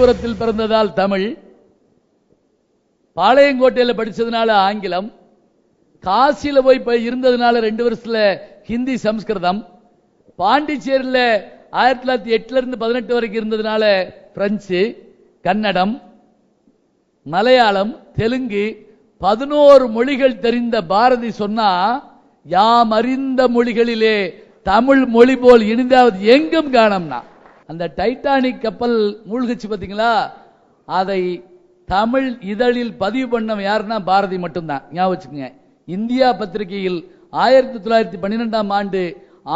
மகாபலிபுரத்தில் பிறந்ததால் தமிழ், பாளையங்கோட்டையில் படிச்சதுனால ஆங்கிலம், காசியில போய் இருந்ததுனால 2 வருஷத்துல ஹிந்தி சம்ஸ்கிருதம், பாண்டிச்சேரியில் 1908 இருந்து 18 வரைக்கும் இருந்ததுனால பிரெஞ்சு, கன்னடம், மலையாளம், தெலுங்கு 11 மொழிகள் தெரிந்த பாரதி சொன்னா, யாம் அறிந்த மொழிகளிலே தமிழ் மொழி போல் இனிதாவது எங்கும் காணோம்னா. அந்த டைட்டானிக் கப்பல் மூழ்கிச்சு பாத்தீங்களா, அதை தமிழ் இதழில் பதிவு பண்ண யாருன்னா பாரதி மட்டும்தான். ஞாபகம் வச்சுக்கோங்க. இந்தியா பத்திரிகையில் 1912ஆம் ஆண்டு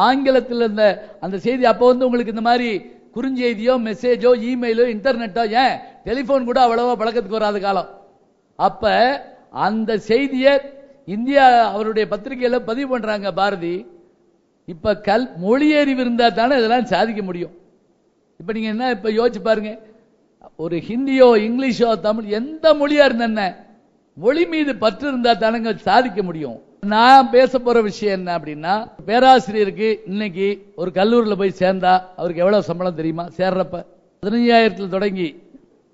ஆங்கிலத்தில் இருந்த அந்த செய்தி, அப்போ உங்களுக்கு இந்த மாதிரி குறுஞ்செய்தியோ மெசேஜோ இமெயிலோ இன்டர்நெட்டோ, ஏன் டெலிபோன் கூட அவ்வளவா பழக்கத்துக்கு வராத காலம். அப்ப அந்த செய்தியை இந்தியா அவருடைய பத்திரிகையில பதிவு பண்றாங்க பாரதி. இப்ப மொழியறிவு இருந்தா தானே இதெல்லாம் சாதிக்க முடியும். இப்ப நீங்க என்ன இப்ப யோசிச்சு பாருங்க, ஒரு ஹிந்தியோ இங்கிலீஷோ தமிழ் எந்த மொழியா இருந்த மொழி மீது பற்று இருந்தா தானங்க சாதிக்க முடியும். நான் பேச போற விஷயம் என்ன அப்படின்னா, பேராசிரியருக்கு இன்னைக்கு ஒரு கல்லூரியில் போய் சேர்ந்தா அவருக்கு எவ்வளவு சம்பளம் தெரியுமா? சேர்றப்ப 15,000 தொடங்கி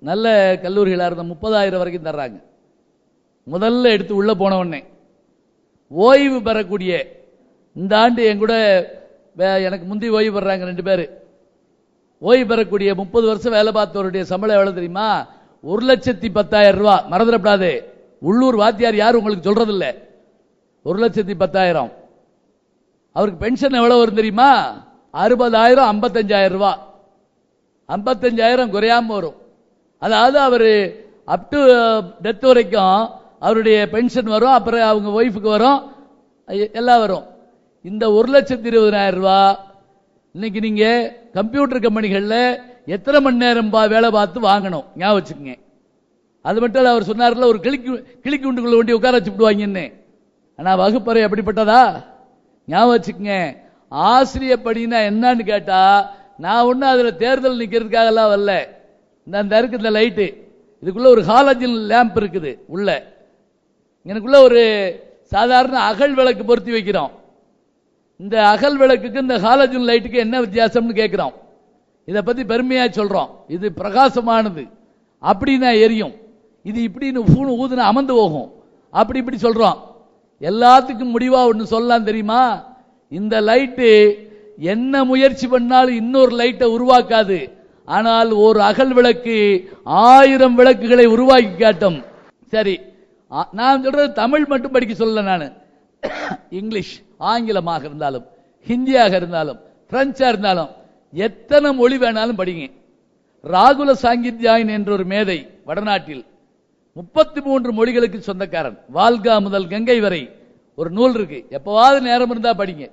நல்ல கல்லூரிகளா இருந்த 30,000 வரைக்கும் தர்றாங்க. முதல்ல எடுத்து உள்ள போன உடனே ஓய்வு பெறக்கூடிய, இந்த ஆண்டு என் கூட எனக்கு முந்தி ஓய்வு பெறாங்க 2 பேரு. ஓய்வு பெறக்கூடிய 30 வருஷம் வேலை பார்த்தவருடைய சம்பளம் எவ்வளவு தெரியுமா? 1,10,000 ரூபாய். மறந்துடப்படாது. உள்ளூர் வாத்தியார் யாரும் உங்களுக்கு சொல்றது இல்ல. 1,10,000. அவருக்கு பென்ஷன் எவ்வளவு வரும் தெரியுமா? 60,000, 55,000 ரூபாய். 55,000 குறையாம வரும். அதாவது அவரு அப் டு டெத் வரைக்கும் அவருடைய பென்ஷன் வரும், அப்புறம் அவங்க ஒய்ஃபுக்கு வரும், எல்லாம் வரும். இந்த 1,20,000 ரூபாய் இன்னைக்கு நீங்க கம்ப்யூட்டர் கம்பெனிகள்ல எத்தனை மணி நேரம் வேலை பார்த்து வாங்கணும்? ஞாபகம் வச்சுக்கோங்க. அது மட்டும் அவர் சொன்னார்ல, ஒரு கிளிக்கு உண்டுக்குள்ள வண்டி உட்கார வச்சுடுவாங்கன்னு. ஆனா வகுப்பறை அப்படிப்பட்டதா? ஞாபகம் வச்சுக்கோங்க. ஆசிரியர் படினா என்னன்னு கேட்டா, நான் ஒண்ணு அதுல தேர்தல் நிக்கிறதுக்காக எல்லாம் வரல. இந்த இருக்கு இந்த லைட்டு, இதுக்குள்ள ஒரு ஹாலஜன் லேம்ப் இருக்குது உள்ள. எனக்குள்ள ஒரு சாதாரண அகல் விளக்கு பொருத்தி வைக்கிறோம். இந்த அகல் விளக்குக்கு இந்த ஹாலஜன் லைட்டுக்கு என்ன வித்தியாசம்னு கேட்கிறோம். இதை பத்தி பெருமையா சொல்றோம். இது பிரகாசமானது, அப்படின்னா எரியும். இது இப்படின்னு ஊதுன அமர்ந்து போகும், அப்படி இப்படி சொல்றோம். எல்லாத்துக்கும் முடிவா ஒண்ணு சொல்லலாம் தெரியுமா? இந்த லைட்டு என்ன முயற்சி பண்ணாலும் இன்னொரு லைட்டை உருவாக்காது. ஆனால் ஒரு அகல் விளக்கு 1000 விளக்குகளை உருவாக்கி காட்டும். சரி, நான் சொல்றது தமிழ் மட்டும் படிக்க சொல்லல. நான் இங்கிலீஷ், ஆங்கிலமாக இருந்தாலும், ஹிந்தியாக இருந்தாலும், பிரெஞ்சா இருந்தாலும், எத்தனை மொழி வேணாலும் படிங்க. ராகுல சாங்கித்யாயன் என்ற ஒரு மேதை வடநாட்டில் 33 மொழிகளுக்கு சொந்தக்காரன். வால்கா முதல் கங்கை வரை ஒரு நூல் இருக்கு, எப்பவாவது நேரம் இருந்தா படிங்க.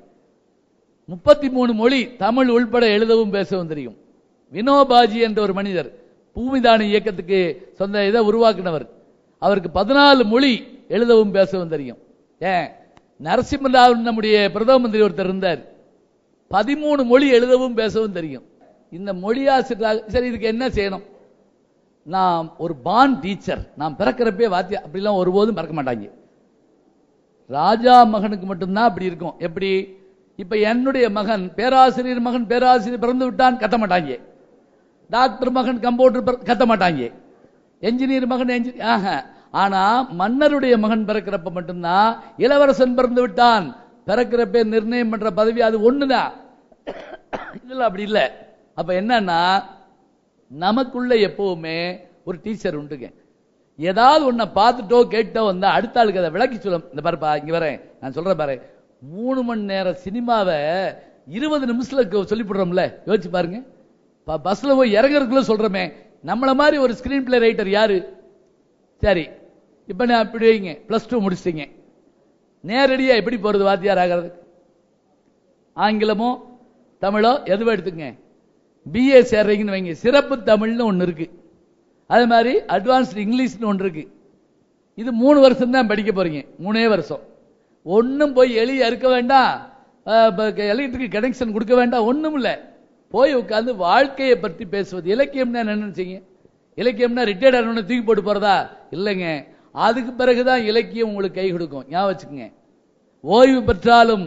33 மொழி தமிழ் உள்பட எழுதவும் பேசவும் தெரியும். வினோபாஜி என்ற ஒரு மனிதர் பூமிதான இயக்கத்துக்கு சொந்த இதை உருவாக்கினவர். அவருக்கு 14 மொழி எழுதவும் பேசவும் தெரியும். ஏன், நரசிம்மராவ் நம்முடைய பிரதம மந்திரி ஒருத்தர் இருந்தார், 13 மொழி எழுதவும் பேசவும் தெரியும். இந்த மொழி ஆசிரியர். சரி, இதுக்கு என்ன செய்யணும்? நான் ஒரு பான் டீச்சர், நான் பிறக்கிறப்பே வாத்தியா அப்படிலாம் ஒருபோதும் பிறக்க மாட்டாங்க. ராஜா மகனுக்கு மட்டும்தான் அப்படி இருக்கும். எப்படி? இப்ப என்னுடைய மகன் பேராசிரியர் மகன் பேராசிரியர் பிறந்து விட்டான், கத்த மாட்டாங்க. டாக்டர் மகன் கம்பவுண்டர் கத்த மாட்டாங்க. என்ஜினியர் மகன் என்ஜினியர். ஆனா மன்னருடைய மகன் பிறக்கிறப்ப மட்டும்தான், இளவரசன் பிறந்து விட்டான் பிறக்கிறப்ப நிர்ணயம் பண்ற பதவி அது ஒண்ணுதான். இதுல அப்படி இல்லை. அப்ப என்னன்னா, நமக்குள்ள எப்பவுமே ஒரு டீச்சர் உண்டுங்க. ஏதாவது ஒன்ன பார்த்துட்டோ கேட்டோ வந்தா அடுத்த ஆளுக்கு அதை விளக்கி சொல்ல. இந்த பாருப்பா, இங்க வரேன், நான் சொல்றேன் பாரு, 3 மணி நேரம் சினிமாவை 20 நிமிஷத்துல சொல்லிவிடுறோம்ல. யோசிச்சு பாருங்க. பஸ்ல போய் இறங்குறதுக்குள்ள சொல்றோமே. நம்மள மாதிரி ஒரு ஸ்கிரீன் பிளே ரைட்டர் யாரு? சரி, இப்ப நான் அப்படி வைங்க, +2 முடிச்சிட்டீங்க, நேரடியா எப்படி போறது வாத்தியார் ஆகிறது? ஆங்கிலமோ தமிழோ எதுவும் எடுத்துங்க. BA சேர்றீங்கன்னு வைங்க, சிறப்பு தமிழ்னு ஒன்னு இருக்கு, அதே மாதிரி அட்வான்ஸ்டு இங்கிலீஷ்னு ஒன்று இருக்கு. இது 3 வருஷம் தான் படிக்க போறீங்க, 3 வருஷம். ஒன்னும் போய் எளிய அறுக்க வேண்டாம், எலக்ட்ரிக் கனெக்ஷன் கொடுக்க வேண்டாம், ஒண்ணும் இல்ல. போய் உட்கார்ந்து வாழ்க்கையை பற்றி பேசுவது. இலக்கியம்னா என்ன நினைச்சீங்க? இலக்கியம்னா ரிட்டையர்ட் ஆனவன தூக்கி போட்டு போறதா? இல்லைங்க. அதுக்கு பிறகுதான் இலக்கியம் உங்களுக்கு கை கொடுக்கும். ஞாபகம் வச்சுக்கோங்க. ஓய்வு பெற்றாலும்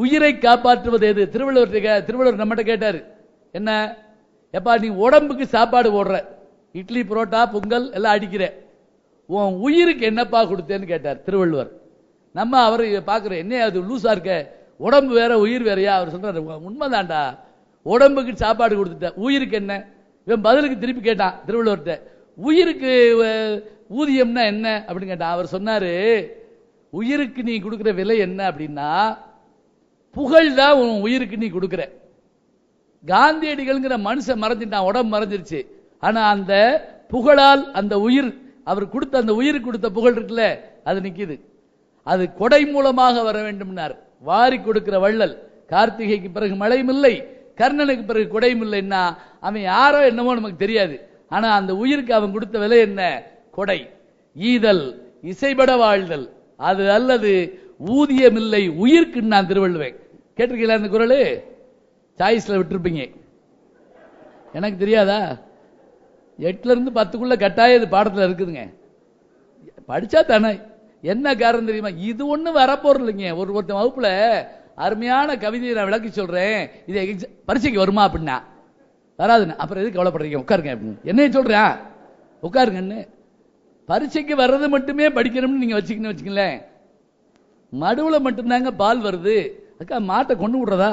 உயிரை காப்பாற்றுவது எது? திருவள்ளுவர் நம்மகிட்ட கேட்டாரு, என்ன எப்பா நீ உடம்புக்கு சாப்பாடு போடுற, இட்லி புரோட்டா பொங்கல் எல்லாம் அடிக்கிற, உன் உயிருக்கு என்னப்பா கொடுத்தேன்னு கேட்டார் திருவள்ளுவர். நம்ம அவர் பார்க்குறோம், என்ன அது லூசா இருக்க, உடம்பு வேற உயிர் வேறையா? அவர் சொல்றாரு, உண்மைதான்டா, உடம்புக்கு சாப்பாடு கொடுத்துட்ட, உயிருக்கு என்ன? இவன் பதிலுக்கு திருப்பி கேட்டான் திருவள்ளுவர்கிட்ட, உயிருக்கு ஊதியம்னா என்ன அப்படின்னு கேட்டான். அவர் சொன்னாரு, உயிருக்கு நீ கொடுக்கிற விலை என்ன அப்படின்னா, புகழ் தான் உன் உயிருக்கு நீ கொடுக்கிற. காந்தியடிகள்ங்கிற மனுஷன் மறைஞ்சிட்டான், உடம்பு மறைஞ்சிருச்சு. ஆனா அந்த புகழால் அந்த உயிர், அவர் கொடுத்த அந்த உயிருக்கு கொடுத்த புகழ் இருக்குல்ல, அது நிக்குது. அது கொடை மூலமாக வர வேண்டும்னார். வாரி கொடுக்கிற வள்ளல், கார்த்திகைக்கு பிறகு மழையும் இல்லை, கர்ணனுக்கு பிறகு கொடையும் இல்லைன்னா அவன் யாரோ என்னமோ நமக்கு தெரியாது. ஆனா அந்த உயிருக்கு அவன் கொடுத்த விலை என்ன? கொடை. ஈதல் இசைபட வாழ்தல், அது அல்லது ஊதியம் இல்லை உயிருக்கு நான் திருவள்ளுவேன். கேட்டிருக்கீங்களா இந்த குரல்? சாய்ஸ்ல விட்டுருப்பீங்க, எனக்கு தெரியாதா? 8ல இருந்து 10க்குள்ள கட்டாய இது பாடத்தில் இருக்குதுங்க, படிச்சா தானே. என்ன காரணம் தெரியுமா? இது ஒண்ணு வரப்போறது இல்லைங்க. ஒருத்தன் வகுப்புல அருமையான கவிதையை நான் விளக்கி சொல்றேன், இது பரீட்சைக்கு வருமா அப்படின்னா வராதுன்னு. அப்புறம் எதுக்கு கவலைப்படுறீங்க, உட்காருங்க அப்படின்னு. என்ன சொல்றேன், உட்காருங்கன்னு. பரீட்சைக்கு வர்றது மட்டுமே படிக்கணும்னு நீங்க வச்சுக்கணும் வச்சுக்கங்களேன். மடுவுல மட்டும்தாங்க பால் வருது, அக்கா மாட்டை கொண்டு விடுறதா?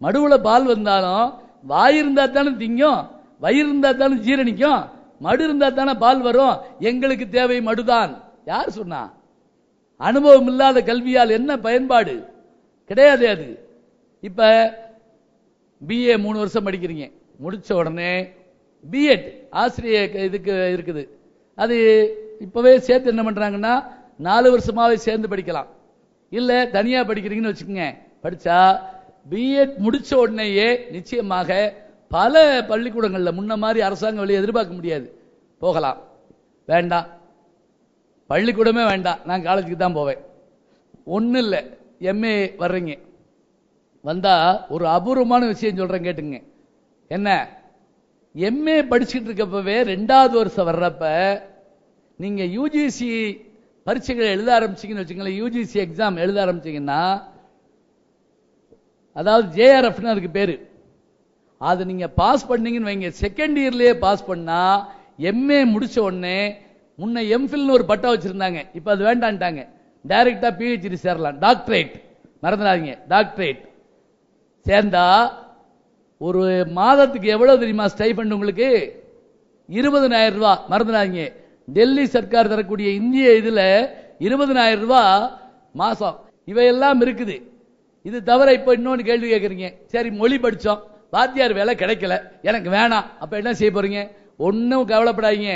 மடுவுல பால் வந்தாலும் வாய் இருந்தா தானே திங்கும், வயிறு இருந்தா தானே ஜீரணிக்கும், மடு இருந்தா தானே பால் வரும். எங்களுக்கு தேவை மடுதான். யார் சொன்னா? அனுபவம் இல்லாத கல்வியால் என்ன பயன்பாடு? கிடையாது. அது இப்ப பிஏ 3 வருஷம் படிக்கிறீங்க, முடிச்ச உடனே பிஎட் ஆசிரியர் இதுக்கு இருக்குது. அது இப்பவே சேர்த்து என்ன பண்றாங்கன்னா 4 வருஷமாவே சேர்ந்து படிக்கலாம். இல்ல தனியா படிக்கிறீங்கன்னு வச்சுக்கோங்க, படிச்சா பிஎட் முடிச்ச உடனேயே நிச்சயமாக பல பள்ளிக்கூடங்கள்ல முன்ன மாதிரி அரசாங்க வழி எதிர்பார்க்க முடியாது, போகலாம். வேண்டாம், பள்ளிக்கூடமே வேண்டாம், நான் காலேஜுக்கு தான் போவேன். ஒன்னும் இல்லை, எம்ஏ வர்றீங்க, வந்தா ஒரு அபூர்வமான விஷயம் சொல்றேன் கேட்டுங்க. என்ன? எம்ஏ படிச்சுட்டு இருக்கப்பவே 2வது வருஷம் வர்றப்ப நீங்க யூஜிசி பரீட்சைகளை எழுத ஆரம்பிச்சீங்கன்னு வச்சுங்களேன், யூஜிசி எக்ஸாம் எழுத ஆரம்பிச்சீங்கன்னா, அதாவது ஜேஆர்எஃப்னு அதுக்கு பேரு, அது நீங்க பாஸ் பண்ணீங்கன்னு வைங்க, செகண்ட் இயர்லயே பாஸ் பண்ணா எம்ஏ முடிச்ச உடனே, முன்ன எம்ஃபில்னு ஒரு பட்டம் வச்சிருந்தாங்க, இப்ப அது வேண்டான்ட்டாங்க, டைரக்டா பிஹெச்டி சேரலாம். டாக்டரேட் மறந்துடாதீங்க, டாக்டரேட் சேர்ந்தா ஒரு மாதத்துக்கு எவ்வளவு தெரியுமா ஸ்டைபண்ட் உங்களுக்கு? 20,000 ரூபாய். மறந்துடாதீங்க, டெல்லி சர்க்கார் தரக்கூடிய இந்திய இதுல 20,000 ரூபாய் மாசம். இவையெல்லாம் இருக்குது. இது தவிர இப்ப இன்னொன்னு கேள்வி கேட்கறீங்க, சரி மொழி படிச்சோம், வாத்தியார் வேலை கிடைக்கல, எனக்கு வேணாம், அப்ப என்ன செய்ய போறீங்க? ஒன்னும் கவலைப்படாதீங்க,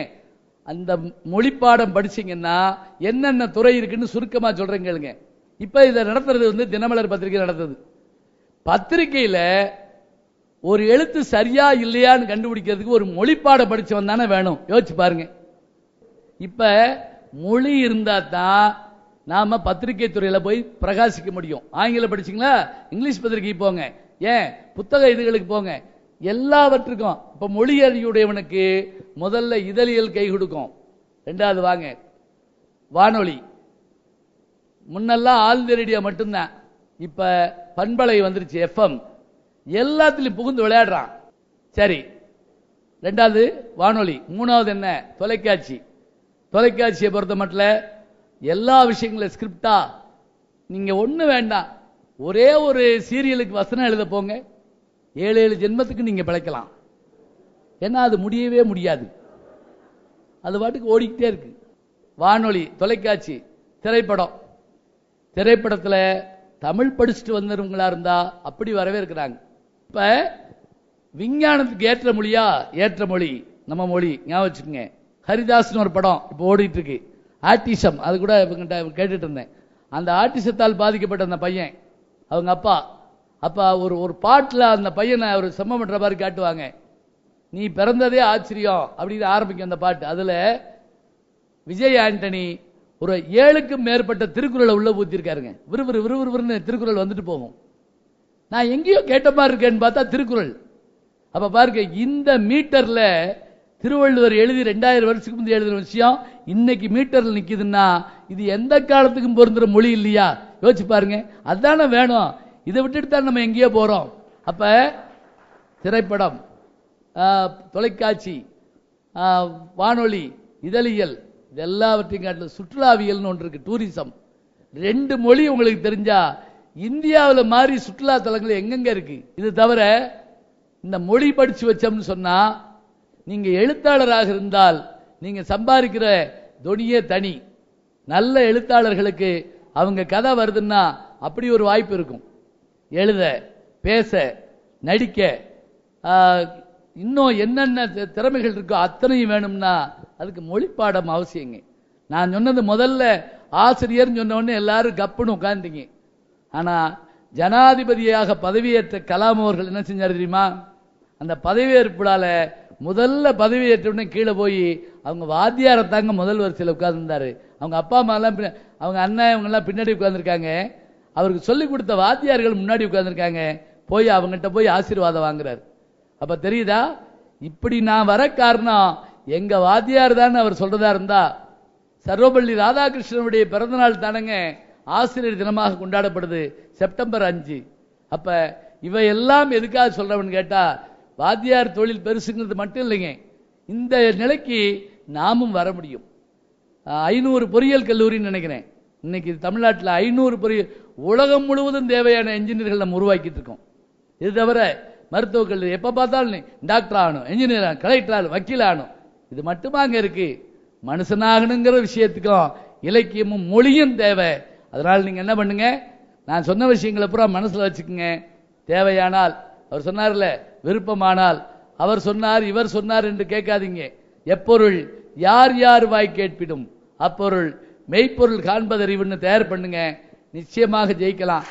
அந்த மொழி பாடம் படிச்சீங்கன்னா என்னென்ன துறை இருக்குன்னு சுருக்கமா சொல்றேன் கேளுங்க. இப்ப இதை நடத்துறது வந்து தினமலர் பத்திரிகை நடத்துது. பத்திரிகையில ஒரு எழுத்து சரியா இல்லையான்னு கண்டுபிடிக்கிறதுக்கு ஒரு மொழி பாடம் படிச்சவன் தானே வேணும், யோசிச்சு பாருங்க. இப்ப மொழி இருந்தா தான் நாம பத்திரிகை துறையில போய் பிரகாசிக்க முடியும். ஆங்கிலம் படிச்சீங்களா, இங்கிலீஷ் பத்திரிகை போங்க, ஏன் புத்தக இதுகளுக்கு போங்க, எல்லாவற்றுக்கும். இப்ப மொழி அறிவுடையவனுக்கு முதல்ல இதழியல் கை கொடுக்கும், 2வது வாங்க வானொலி. முன்னெல்லாம் ஆல் இந்தியா ரேடியோ மட்டும்தான், இப்ப பண்பலை வந்துருச்சு, எஃப்எம், எல்லாத்திலும் புகுந்து விளையாடுறான். சரி, 2வது வானொலி. 3வது என்ன? தொலைக்காட்சி. தொலைக்காட்சியை பொறுத்த மட்டும் எல்லா விஷயங்களும் ஸ்கிரிப்டா, நீங்க ஒண்ணு வேண்டாம், ஒரே ஒரு சீரியலுக்கு வசனம் எழுத போங்க, 7 ஜென்மத்துக்கு நீங்க பிழைக்கலாம். ஏன்னா அது முடியவே முடியாது, அது பாட்டுக்கு ஓடிக்கிட்டே இருக்கு. வானொலி, தொலைக்காட்சி, திரைப்படம். திரைப்படத்துல தமிழ் படிச்சுட்டு வந்தவங்களா இருந்தா அப்படி வரவே இருக்கிறாங்க. இப்ப விஞ்ஞானத்துக்கு ஏற்ற மொழியா? ஏற்ற மொழி நம்ம மொழி. ஞாபகம் வச்சுக்கோங்க, ஹரிதாஸ்னு ஒரு படம் இப்ப ஓடிட்டு இருக்கு, ஆர்டிசம். அது கூட கேட்டுட்டு இருந்தேன். அந்த ஆர்டிசத்தால் பாதிக்கப்பட்ட அந்த பையன், அவங்க அப்பா அப்பா ஒரு பாட்டுல அந்த பையனை ஒரு சம்பவம் பண்ற மாதிரி காட்டுவாங்க. நீ பிறந்ததே ஆச்சரியம் அப்படின்னு ஆரம்பிக்கும் அந்த பாட்டு. அதுல விஜய் ஆண்டனி ஒரு 7க்கும் மேற்பட்ட திருக்குறளை உள்ள ஊத்திருக்காருங்க. விறுவிறு விறுவிறுன்னு திருக்குறள் வந்துட்டு போகும். நான் எங்கேயோ கேட்ட மாதிரி இருக்கேன்னு பார்த்தா திருக்குறள். அப்ப பாருங்க, இந்த மீட்டர்ல திருவள்ளுவர் எழுதி 2000 வருஷத்துக்கு முந்தைய எழுதின விஷயம் இன்னைக்கு மீட்டர்ல நிக்குதுன்னா இது எந்த காலத்துக்கும் பொருந்துற மொழி இல்லையா? யோசிச்சு பாருங்க. அதுதானே வேணும். இதை விட்டுட்டு தான் நம்ம எங்கேயோ போறோம். அப்ப திரைப்படம், தொலைக்காட்சி, வானொலி, இதழியல், இது எல்லாவற்றையும் காட்டிலும் சுற்றுலாவியல்னு ஒன்று இருக்கு, டூரிசம். 2 மொழி உங்களுக்கு தெரிஞ்சா இந்தியாவில் மாதிரி சுற்றுலா தலங்கள் எங்கெங்க இருக்கு. இது தவிர இந்த மொழி படிச்சு வச்சோம்னு சொன்னா, நீங்க எழுத்தாளராக இருந்தால் நீங்க சம்பாதிக்கிற தொனியே தனி. நல்ல எழுத்தாளர்களுக்கு அவங்க கதை வருதுன்னா அப்படி ஒரு வாய்ப்பு இருக்கும். எழுத, பேச, நடிக்க, இன்னும் என்னென்ன திறமைகள் இருக்கோ அத்தனையும் வேணும்னா அதுக்கு மொழிப்பாடம் அவசியங்க. நான் சொன்னது முதல்ல ஆசிரியர் சொன்ன உடனே எல்லாரும் கப்புன்னு உட்கார்ந்தீங்க. ஆனா ஜனாதிபதியாக பதவியேற்ற கலாம் அவர்கள் என்ன செஞ்சார் தெரியுமா? அந்த பதவியேற்புடால முதல்ல பதவியேற்ற உடனே கீழே போய் அவங்க வாத்தியாரை தாங்க முதல் வரிசையில் உட்கார்ந்துருந்தாரு. அவங்க அப்பா அம்மா எல்லாம், அவங்க அண்ணன் இவங்க எல்லாம் பின்னாடி உட்கார்ந்துருக்காங்க. அவருக்கு சொல்லிக் கொடுத்த வாத்தியார்கள் முன்னாடி உட்கார்ந்துருக்காங்க. போய் அவங்ககிட்ட போய் ஆசீர்வாதம் வாங்குறாரு. அப்ப தெரியுதா, இப்படி நான் வர காரணம் எங்க வாத்தியார் தான் அவர் சொல்றதா இருந்தா, சர்வபள்ளி ராதாகிருஷ்ணனுடைய பிறந்த நாள் தானங்க ஆசிரியர் தினமாக கொண்டாடப்படுது, செப்டம்பர் 5. அப்ப இவையெல்லாம் எதுக்காக சொல்றவன் கேட்டா, வாத்தியார் தொழில் பெருசுங்கிறது மட்டும் இல்லைங்க, இந்த நிலைக்கு நாமும் வர முடியும். 500 பொறியியல் கல்லூரின்னு நினைக்கிறேன் இன்னைக்கு தமிழ்நாட்டில். 500 பொறியியல், உலகம் முழுவதும் தேவையான என்ஜினியர்கள் நம்ம உருவாக்கிட்டு இருக்கோம். இது தவிர மருத்துவக் கல்லூரி, எப்ப பார்த்தாலும் டாக்டர் ஆகணும், என்ஜினியர் ஆகணும், கலெக்டர் ஆகணும், வக்கீல் ஆகணும். இது மட்டுமா அங்க இருக்கு? மனுஷனாகணுங்கிற விஷயத்துக்கும் இலக்கியமும் மொழியும் தேவை. அதனால நீங்க என்ன பண்ணுங்க, நான் சொன்ன விஷயங்களை பூரா மனசுல வச்சுக்கோங்க. தேவையானால், அவர் சொன்னார்ல, விருப்பமானால், அவர் சொன்னார் இவர் சொன்னார் என்று கேட்காதீங்க. எப்பொருள் யார் யார் வாய் கேட்பிடும் அப்பொருள் மெய்ப்பொருள் காண்பதறிவுன்னு தயார் பண்ணுங்க. நிச்சயமாக ஜெயிக்கலாம்.